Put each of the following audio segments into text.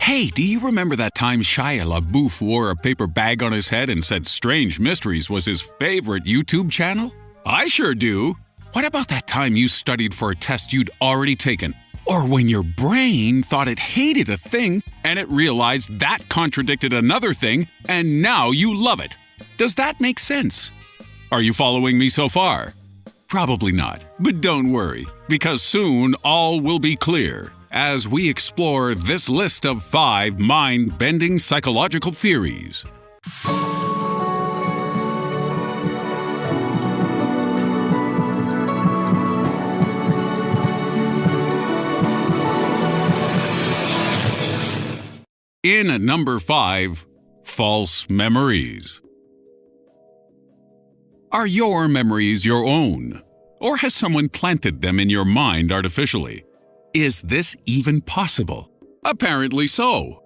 Hey, do you remember that time Shia LaBeouf wore a paper bag on his head and said Strange Mysteries was his favorite YouTube channel? I sure do. What about that time you studied for a test you'd already taken? Or when your brain thought it hated a thing and it realized that contradicted another thing and now you love it? Does that make sense? Are you following me so far? Probably not, but don't worry, because soon all will be clear as we explore this list of 5 mind-bending psychological theories. In at number 5, false memories. Are your memories your own? Or has someone planted them in your mind artificially? Is this even possible? Apparently so.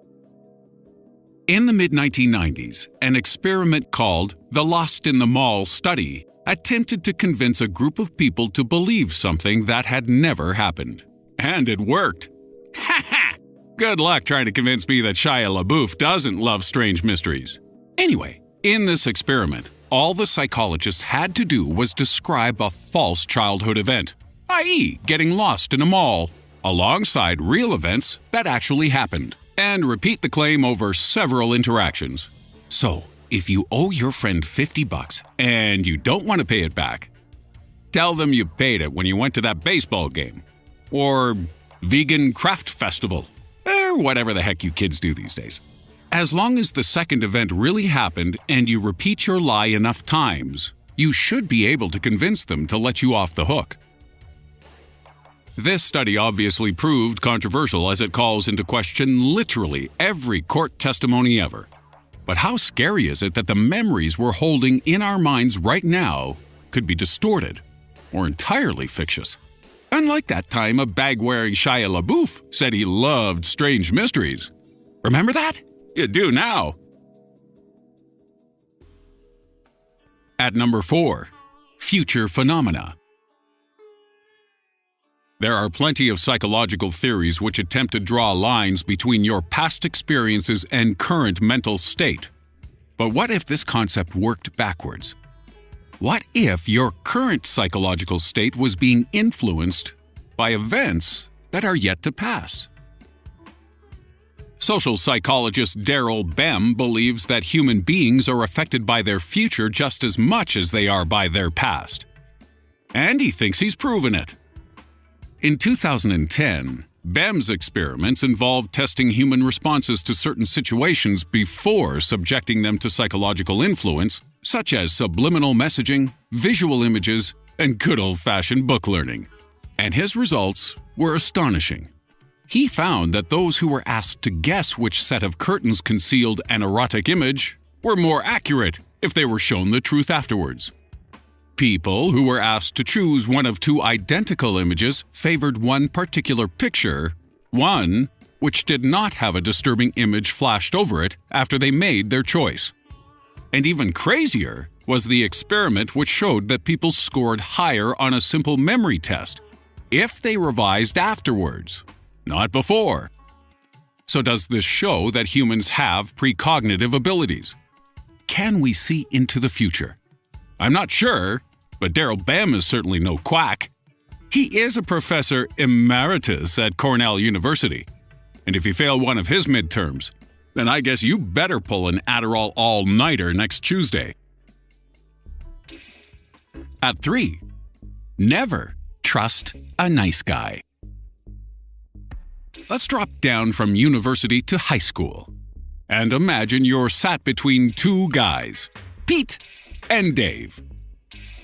In the mid-1990s, an experiment called the Lost in the Mall study attempted to convince a group of people to believe something that had never happened. And it worked. Ha ha! Good luck trying to convince me that Shia LaBeouf doesn't love Strange Mysteries. Anyway, in this experiment, all the psychologists had to do was describe a false childhood event, i.e., getting lost in a mall, alongside real events that actually happened, and repeat the claim over several interactions. So, if you owe your friend $50 and you don't want to pay it back, tell them you paid it when you went to that baseball game, or vegan craft festival, or whatever the heck you kids do these days. As long as the second event really happened and you repeat your lie enough times, you should be able to convince them to let you off the hook. This study obviously proved controversial as it calls into question literally every court testimony ever. But how scary is it that the memories we're holding in our minds right now could be distorted or entirely fictitious? Unlike that time a bag-wearing Shia LaBeouf said he loved Strange Mysteries. Remember that? You do now. At number 4, future phenomena. There are plenty of psychological theories which attempt to draw lines between your past experiences and current mental state. But what if this concept worked backwards? What if your current psychological state was being influenced by events that are yet to pass? Social psychologist Daryl Bem believes that human beings are affected by their future just as much as they are by their past. And he thinks he's proven it. In 2010, Bem's experiments involved testing human responses to certain situations before subjecting them to psychological influence, such as subliminal messaging, visual images, and good old-fashioned book learning. And his results were astonishing. He found that those who were asked to guess which set of curtains concealed an erotic image were more accurate if they were shown the truth afterwards. People who were asked to choose one of 2 identical images favored one particular picture, one which did not have a disturbing image flashed over it after they made their choice. And even crazier was the experiment which showed that people scored higher on a simple memory test if they revised afterwards, not before. So does this show that humans have precognitive abilities? Can we see into the future? I'm not sure, but Daryl Bem is certainly no quack. He is a professor emeritus at Cornell University. And if you fail one of his midterms, then I guess you better pull an Adderall all-nighter next Tuesday. At 3, never trust a nice guy. Let's drop down from university to high school. And imagine you're sat between 2 guys, Pete and Dave.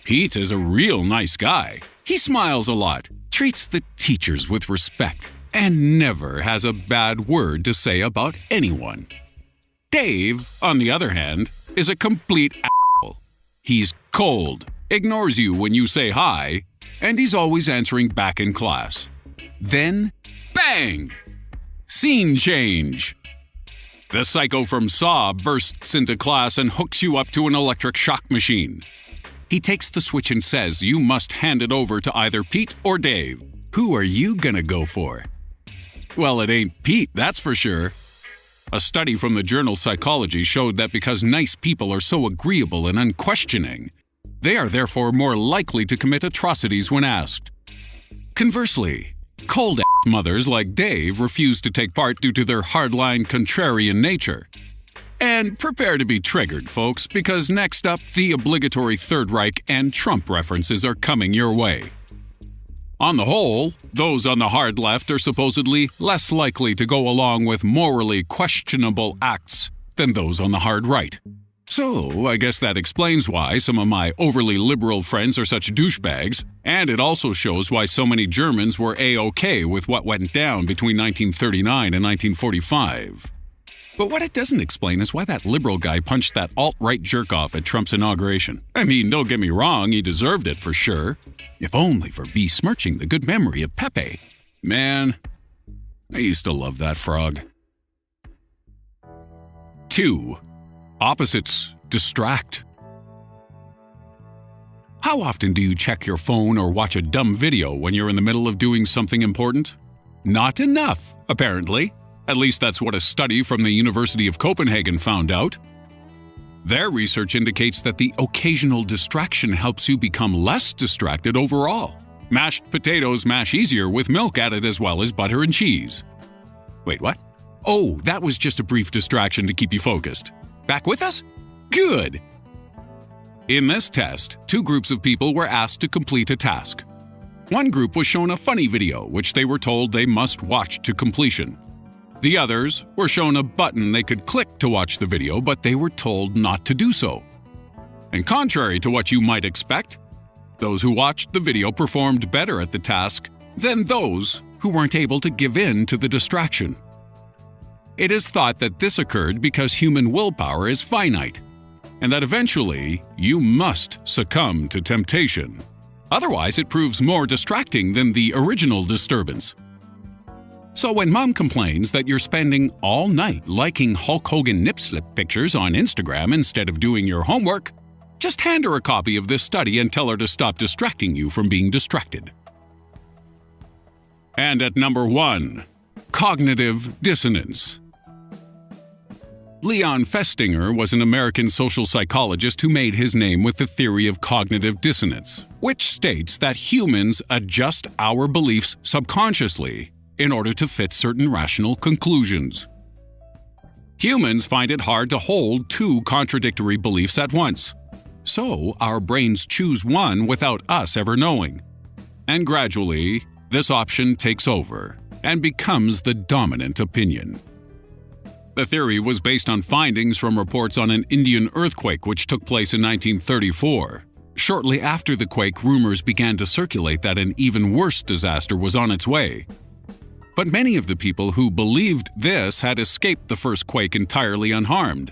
Pete is a real nice guy. He smiles a lot, treats the teachers with respect, and never has a bad word to say about anyone. Dave, on the other hand, is a complete asshole. He's cold, ignores you when you say hi, and he's always answering back in class. Then, bang! Scene change. The psycho from Saw bursts into class and hooks you up to an electric shock machine. He takes the switch and says you must hand it over to either Pete or Dave. Who are you gonna go for? Well, it ain't Pete, that's for sure. A study from the journal Psychology showed that because nice people are so agreeable and unquestioning, they are therefore more likely to commit atrocities when asked. Conversely, cold-ass mothers like Dave refuse to take part due to their hardline contrarian nature. And prepare to be triggered, folks, because next up, the obligatory Third Reich and Trump references are coming your way. On the whole, those on the hard left are supposedly less likely to go along with morally questionable acts than those on the hard right. So, I guess that explains why some of my overly liberal friends are such douchebags, and it also shows why so many Germans were A-OK with what went down between 1939 and 1945. But what it doesn't explain is why that liberal guy punched that alt-right jerk-off at Trump's inauguration. I mean, don't get me wrong, he deserved it for sure. If only for besmirching the good memory of Pepe. Man, I used to love that frog. 2. Opposites distract. How often do you check your phone or watch a dumb video when you're in the middle of doing something important? Not enough, apparently. At least that's what a study from the University of Copenhagen found out. Their research indicates that the occasional distraction helps you become less distracted overall. Mashed potatoes mash easier with milk added as well as butter and cheese. Wait, what? Oh, that was just a brief distraction to keep you focused. Back with us? Good! In this test, 2 groups of people were asked to complete a task. One group was shown a funny video, which they were told they must watch to completion. The others were shown a button they could click to watch the video, but they were told not to do so. And contrary to what you might expect, those who watched the video performed better at the task than those who weren't able to give in to the distraction. It is thought that this occurred because human willpower is finite, and that eventually you must succumb to temptation. Otherwise, it proves more distracting than the original disturbance. So when mom complains that you're spending all night liking Hulk Hogan nip-slip pictures on Instagram instead of doing your homework, just hand her a copy of this study and tell her to stop distracting you from being distracted. And at number 1, cognitive dissonance. Leon Festinger was an American social psychologist who made his name with the theory of cognitive dissonance, which states that humans adjust our beliefs subconsciously in order to fit certain rational conclusions. Humans find it hard to hold 2 contradictory beliefs at once, so our brains choose one without us ever knowing. And gradually, this option takes over and becomes the dominant opinion. The theory was based on findings from reports on an Indian earthquake which took place in 1934. Shortly after the quake, rumors began to circulate that an even worse disaster was on its way. But many of the people who believed this had escaped the first quake entirely unharmed.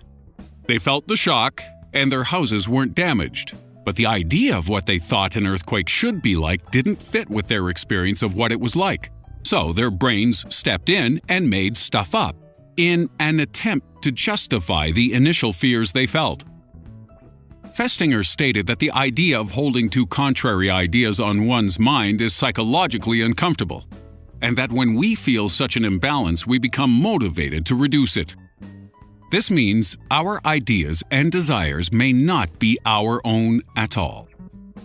They felt the shock, and their houses weren't damaged. But the idea of what they thought an earthquake should be like didn't fit with their experience of what it was like. So their brains stepped in and made stuff up, in an attempt to justify the initial fears they felt. Festinger stated that the idea of holding 2 contrary ideas on one's mind is psychologically uncomfortable, and that when we feel such an imbalance, we become motivated to reduce it. This means our ideas and desires may not be our own at all.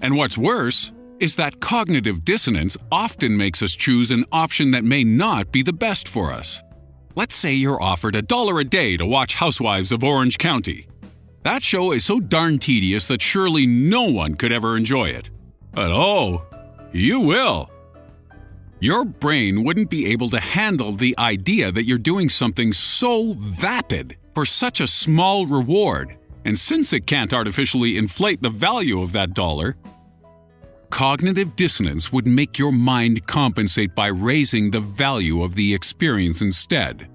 And what's worse is that cognitive dissonance often makes us choose an option that may not be the best for us. Let's say you're offered $1 a day to watch Housewives of Orange County. That show is so darn tedious that surely no one could ever enjoy it. But oh, you will. Your brain wouldn't be able to handle the idea that you're doing something so vapid for such a small reward, and since it can't artificially inflate the value of that dollar, cognitive dissonance would make your mind compensate by raising the value of the experience instead.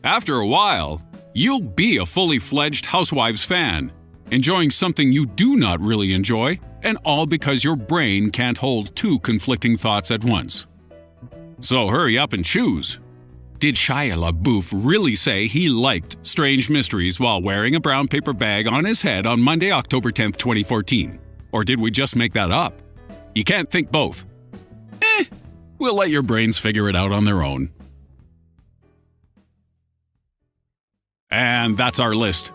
After a while, you'll be a fully fledged Housewives fan, enjoying something you do not really enjoy, and all because your brain can't hold 2 conflicting thoughts at once. So hurry up and choose. Did Shia LaBeouf really say he liked Strange Mysteries while wearing a brown paper bag on his head on Monday, October 10th, 2014? Or did we just make that up? You can't think both. We'll let your brains figure it out on their own. And that's our list.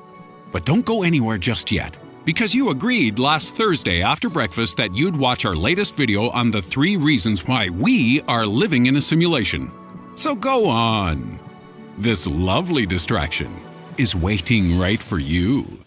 But don't go anywhere just yet, because you agreed last Thursday after breakfast that you'd watch our latest video on the 3 reasons why we are living in a simulation. So go on. This lovely distraction is waiting right for you.